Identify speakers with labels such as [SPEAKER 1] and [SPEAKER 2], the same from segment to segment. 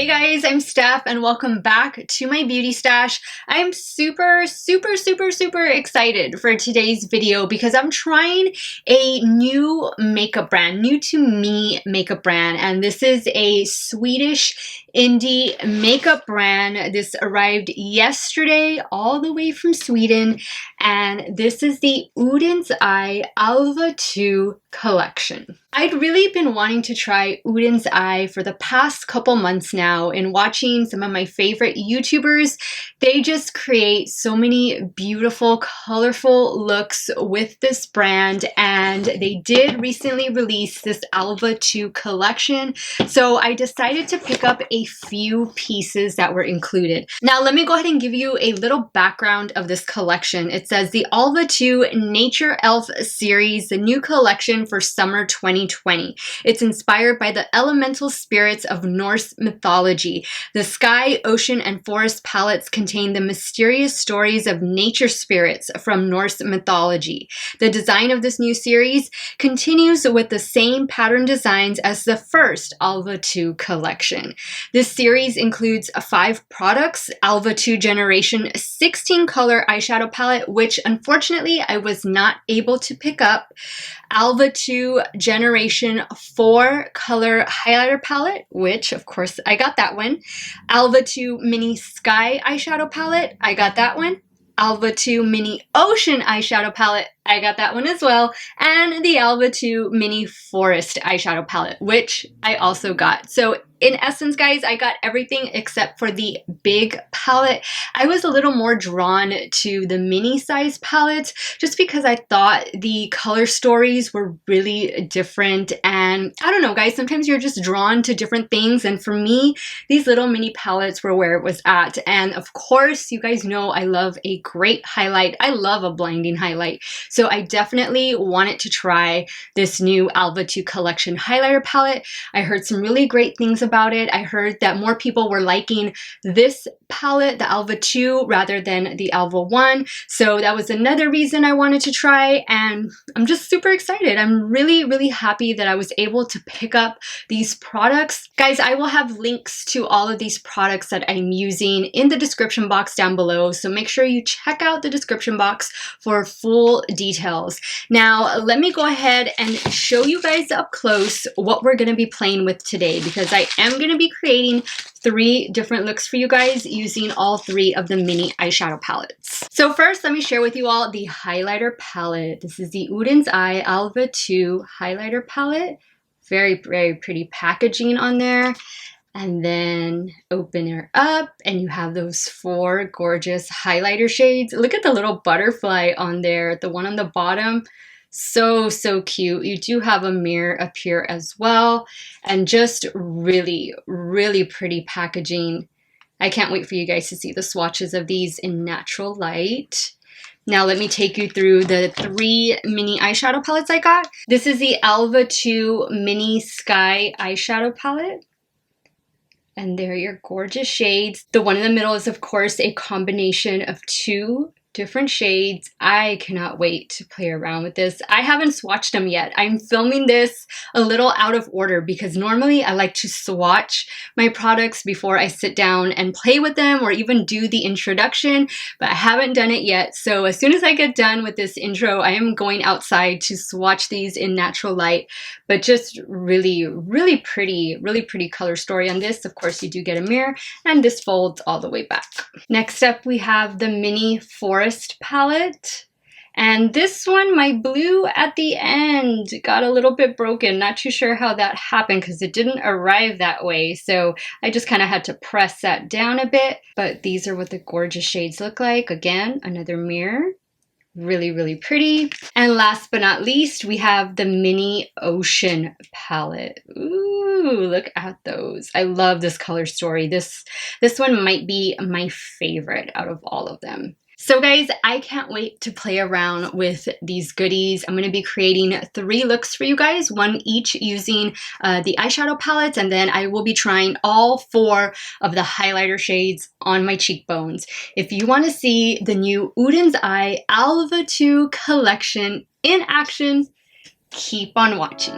[SPEAKER 1] Hey guys, I'm Steff and welcome back to my beauty stash. I'm super excited for today's video because I'm trying a new makeup brand, new to me makeup brand, and this is a Swedish indie makeup brand. This arrived yesterday all the way from Sweden, and this is the Oden's Eye Alva 2 collection. I'd really been wanting to try Oden's Eye for the past couple months now, and watching some of my favorite YouTubers. They just create so many beautiful, colorful looks with this brand, and they did recently release this Alva 2 collection, so I decided to pick up a few pieces that were included. Now let me go ahead and give you a little background of this collection. It says the Alva 2 Nature e.l.f. series, the new collection for summer 2020. It's inspired by the elemental spirits of Norse mythology. The sky, ocean, and forest palettes contain the mysterious stories of nature spirits from Norse mythology. The design of this new series continues with the same pattern designs as the first Alva 2 collection. This series includes 5 products: Alva 2 Generation 16 color eyeshadow palette, which unfortunately I was not able to pick up, Alva 2 Generation 4 color highlighter palette, which of course I got that one, Alva 2 Mini Sky eyeshadow palette, I got that one, Alva 2 Mini Ocean eyeshadow palette, I got that one as well, and the Alva 2 Mini Forest eyeshadow palette, which I also got. So in essence, guys, I got everything except for the big palette. I was a little more drawn to the mini size palettes just because I thought the color stories were really different. And I don't know, guys, sometimes you're just drawn to different things. And for me, these little mini palettes were where it was at. And of course, you guys know I love a great highlight. I love a blinding highlight. So I definitely wanted to try this new Alva 2 collection highlighter palette. I heard some really great things about it. I heard that more people were liking this palette, the Alva 2, rather than the Alva 1. So that was another reason I wanted to try, and I'm just super excited. I'm really happy that I was able to pick up these products. Guys, I will have links to all of these products that I'm using in the description box down below, so make sure you check out the description box for full details. Now, let me go ahead and show you guys up close what we're going to be playing with today, because I am going to be creating 3 different looks for you guys using all 3 of the mini eyeshadow palettes. So first, let me share with you all the highlighter palette. This is the Oden's Eye Alva 2 highlighter palette. Very pretty packaging on there. And then open her up and you have those 4 gorgeous highlighter shades. Look at the little butterfly on there, the one on the bottom. So cute. You do have a mirror up here as well, and just really pretty packaging. I can't wait for you guys to see the swatches of these in natural light. Now let me take you through the 3 mini eyeshadow palettes I got. This is the Alva 2 Mini Sky eyeshadow palette. And there are your gorgeous shades. The one in the middle is, of course, a combination of 2 different shades. I cannot wait to play around with this. I haven't swatched them yet. I'm filming this a little out of order because normally I like to swatch my products before I sit down and play with them or even do the introduction, but I haven't done it yet. So as soon as I get done with this intro, I am going outside to swatch these in natural light, but just really pretty color story on this. Of course, you do get a mirror, and this folds all the way back. Next up, we have the Mini Forest palette, and this one, my blue at the end got a little bit broken. Not too sure how that happened because it didn't arrive that way, so I just kind of had to press that down a bit. But these are what the gorgeous shades look like. Again, another mirror. Really pretty. And last but not least, we have the Mini Ocean palette. Ooh, look at those. I love this color story. This one might be my favorite out of all of them. So guys, I can't wait to play around with these goodies. I'm going to be creating 3 looks for you guys, 1 each using the eyeshadow palettes, and then I will be trying all 4 of the highlighter shades on my cheekbones. If you want to see the new Oden's Eye Alva 2 collection in action, keep on watching.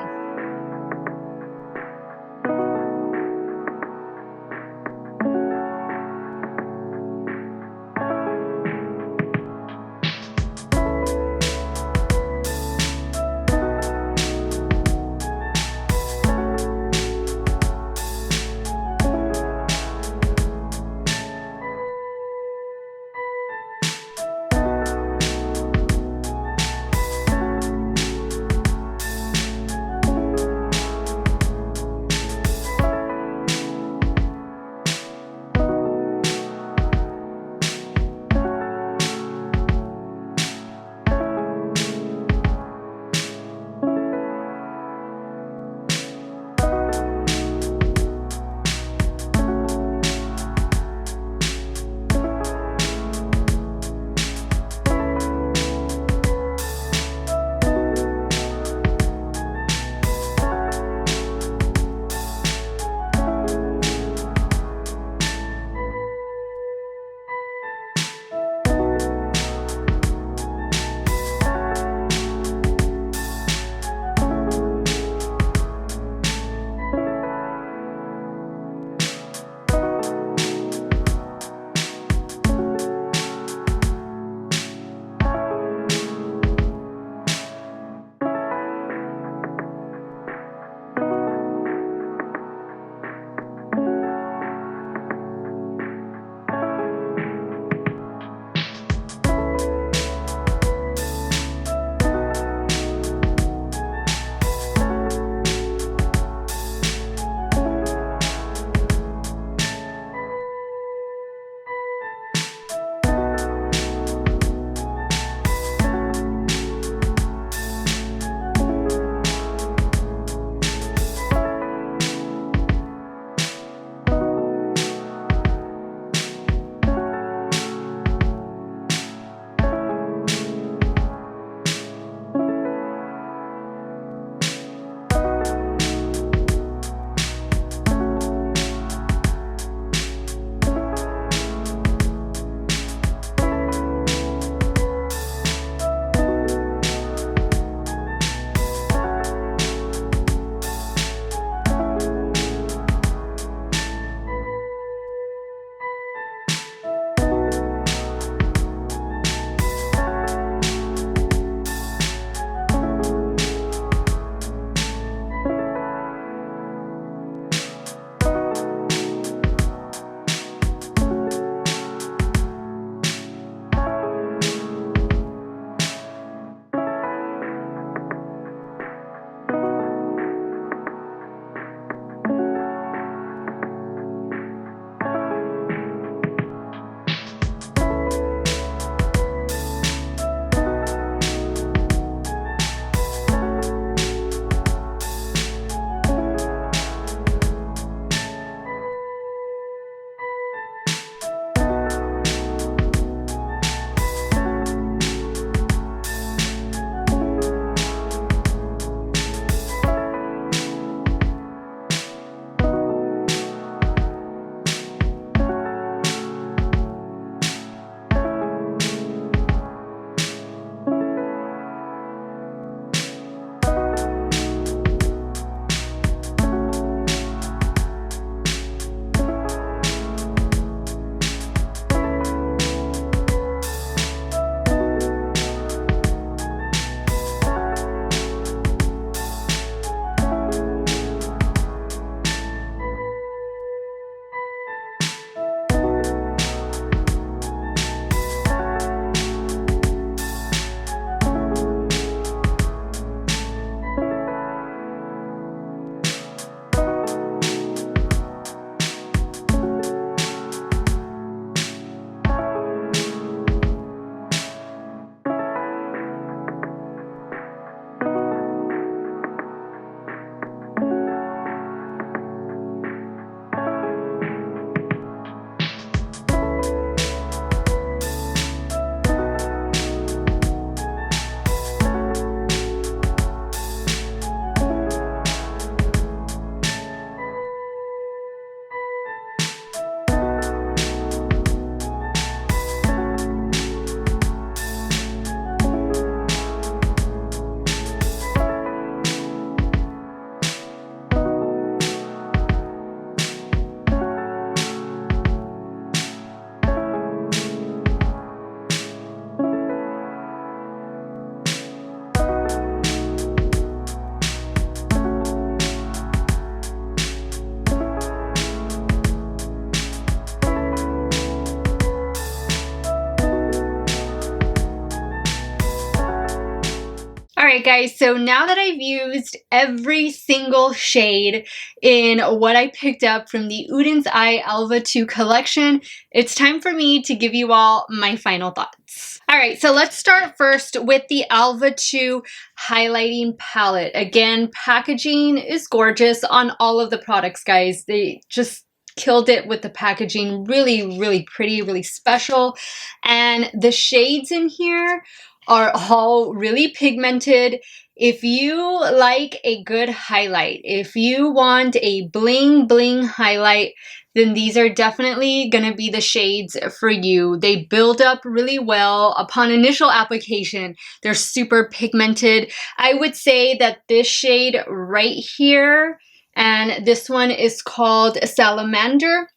[SPEAKER 1] Alright guys, so now that I've used every single shade in what I picked up from the Oden's Eye Alva 2 collection, it's time for me to give you all my final thoughts. Alright, so let's start first with the Alva 2 highlighting palette. Again, packaging is gorgeous on all of the products, guys. They just killed it with the packaging. Really, really pretty, really special. And the shades in here are all really pigmented. If you like a good highlight, if you want a bling bling highlight, then these are definitely gonna be the shades for you. They build up really well upon initial application. They're super pigmented. I would say that this shade right here, and this one is called Salamander.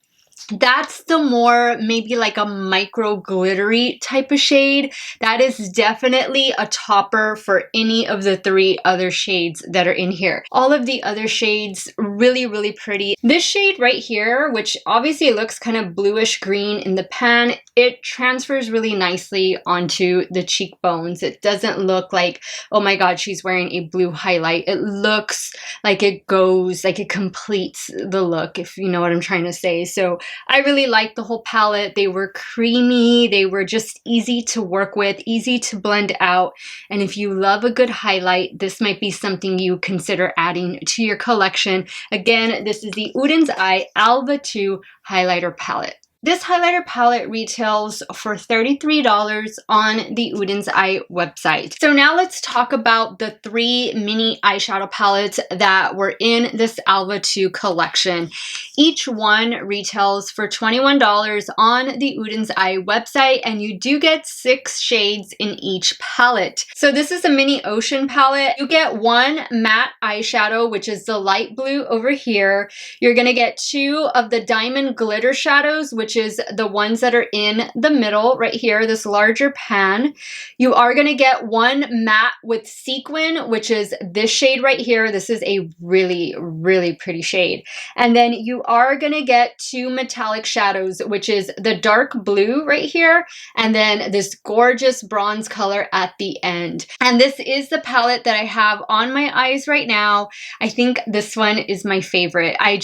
[SPEAKER 1] That's the more maybe like a micro glittery type of shade. That is definitely a topper for any of the three other shades that are in here. All of the other shades really, really pretty. This shade right here, which obviously looks kind of bluish green in the pan, it transfers really nicely onto the cheekbones. It doesn't look like, oh my god, she's wearing a blue highlight. It looks like it goes, like it completes the look, if you know what I'm trying to say. So I really liked the whole palette. They were creamy. They were just easy to work with, easy to blend out. And if you love a good highlight, this might be something you consider adding to your collection. Again, this is the Oden's Eye Alva 2 highlighter palette. This highlighter palette retails for $33 on the Oden's Eye website. So now let's talk about the 3 mini eyeshadow palettes that were in this Alva 2 collection. Each one retails for $21 on the Oden's Eye website, and you do get 6 shades in each palette. So this is a mini ocean palette. You get 1 matte eyeshadow, which is the light blue over here. You're gonna get 2 of the diamond glitter shadows, which is the ones that are in the middle right here, this larger pan. You are going to get 1 matte with sequin, which is this shade right here. This is a really, really pretty shade. And then you are going to get 2 metallic shadows, which is the dark blue right here, and then this gorgeous bronze color at the end. And this is the palette that I have on my eyes right now. I think this one is my favorite. I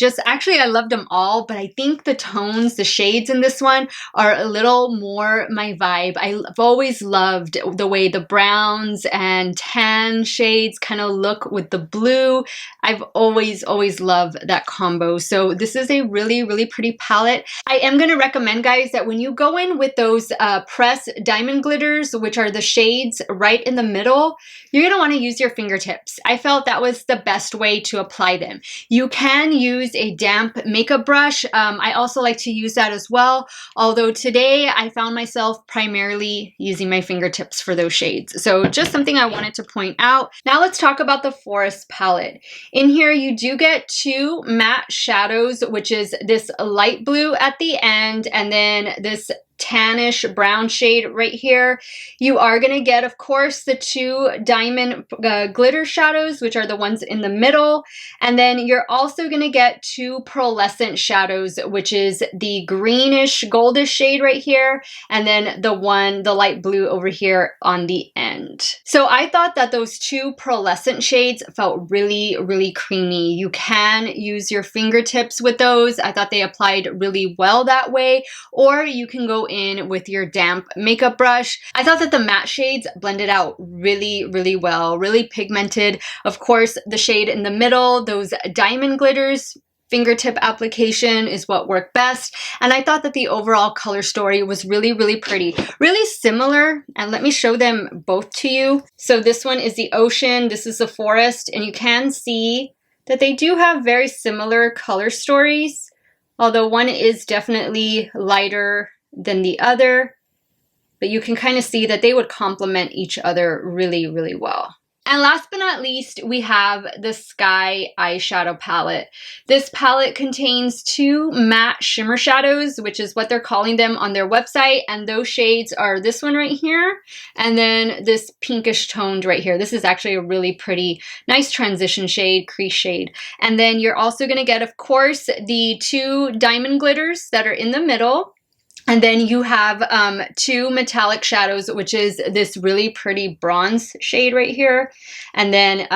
[SPEAKER 1] loved them all, but I think the tones, the shades in this one are a little more my vibe. I've always loved the way the browns and tan shades kind of look with the blue. I've always loved that combo. So this is a really, really pretty palette. I am going to recommend, guys, that when you go in with those pressed diamond glitters, which are the shades right in the middle, you're going to want to use your fingertips. I felt that was the best way to apply them. You can use a damp makeup brush. I also like to use that as well, although today I found myself primarily using my fingertips for those shades. So just something I wanted to point out. Now let's talk about the Forest palette. In here you do get 2 matte shadows, which is this light blue at the end and then this tannish brown shade right here. You are going to get, of course, the 2 diamond glitter shadows, which are the ones in the middle. And then you're also going to get 2 pearlescent shadows, which is the greenish goldish shade right here, and then the light blue over here on the end. So I thought that those 2 pearlescent shades felt really, really creamy. You can use your fingertips with those. I thought they applied really well that way, or you can go in with your damp makeup brush. I thought that the matte shades blended out really, really well, really pigmented. Of course, the shade in the middle, those diamond glitters, fingertip application is what worked best. And I thought that the overall color story was really, really pretty, really similar. And let me show them both to you. So this one is the ocean, this is the forest, and you can see that they do have very similar color stories, although one is definitely lighter than the other, but you can kind of see that they would complement each other really, really well. And last but not least, we have the Sky eyeshadow palette. This palette contains 2 matte shimmer shadows, which is what they're calling them on their website. And those shades are this one right here, and then this pinkish toned right here. This is actually a really pretty, nice transition shade, crease shade. And then you're also going to get, of course, the 2 diamond glitters that are in the middle. And then you have two metallic shadows, which is this really pretty bronze shade right here, and then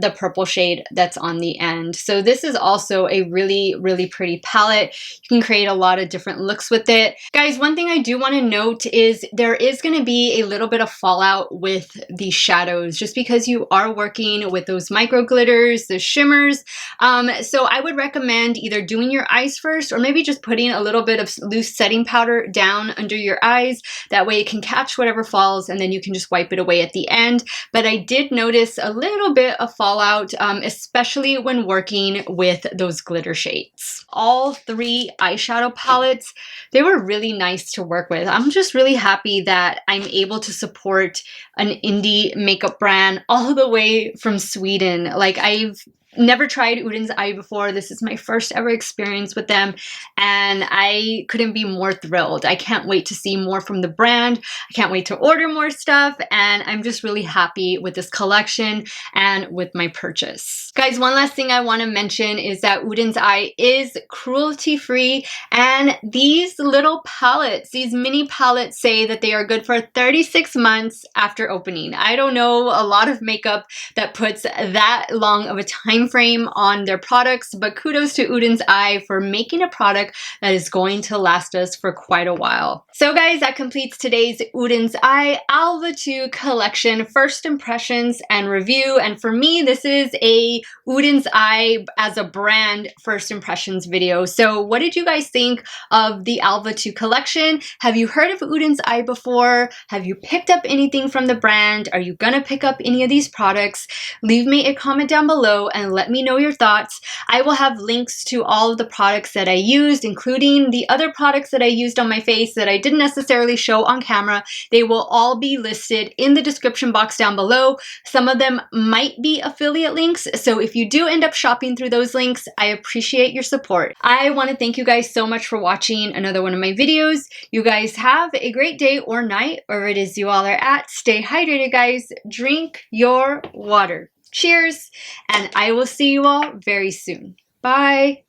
[SPEAKER 1] the purple shade that's on the end. So this is also a really, really pretty palette. You can create a lot of different looks with it. Guys, one thing I do want to note is there is going to be a little bit of fallout with the shadows, just because you are working with those micro glitters, the shimmers. So I would recommend either doing your eyes first, or maybe just putting a little bit of loose setting powder down under your eyes. That way it can catch whatever falls, and then you can just wipe it away at the end. But I did notice a little bit of fallout, especially when working with those glitter shades. All three eyeshadow palettes, they were really nice to work with. I'm just really happy that I'm able to support an indie makeup brand all the way from Sweden. Like, I've never tried Oden's Eye before. This is my first ever experience with them, and I couldn't be more thrilled. I can't wait to see more from the brand. I can't wait to order more stuff, and I'm just really happy with this collection and with my purchase. Guys, one last thing I want to mention is that Oden's Eye is cruelty-free, and these little palettes, these mini palettes, say that they are good for 36 months after opening. I don't know a lot of makeup that puts that long of a time frame on their products, but kudos to Oden's Eye for making a product that is going to last us for quite a while. So guys, that completes today's Oden's Eye Alva 2 collection first impressions and review. And for me, this is a Oden's Eye as a brand first impressions video. So what did you guys think of the Alva 2 collection? Have you heard of Oden's Eye before? Have you picked up anything from the brand? Are you gonna pick up any of these products? Leave me a comment down below and let me know your thoughts. I will have links to all of the products that I used, including the other products that I used on my face that I didn't necessarily show on camera. They will all be listed in the description box down below. Some of them might be affiliate links, so if you do end up shopping through those links, I appreciate your support. I want to thank you guys so much for watching another one of my videos. You guys have a great day or night, wherever it is you all are at. Stay hydrated, guys. Drink your water. Cheers, and I will see you all very soon. Bye.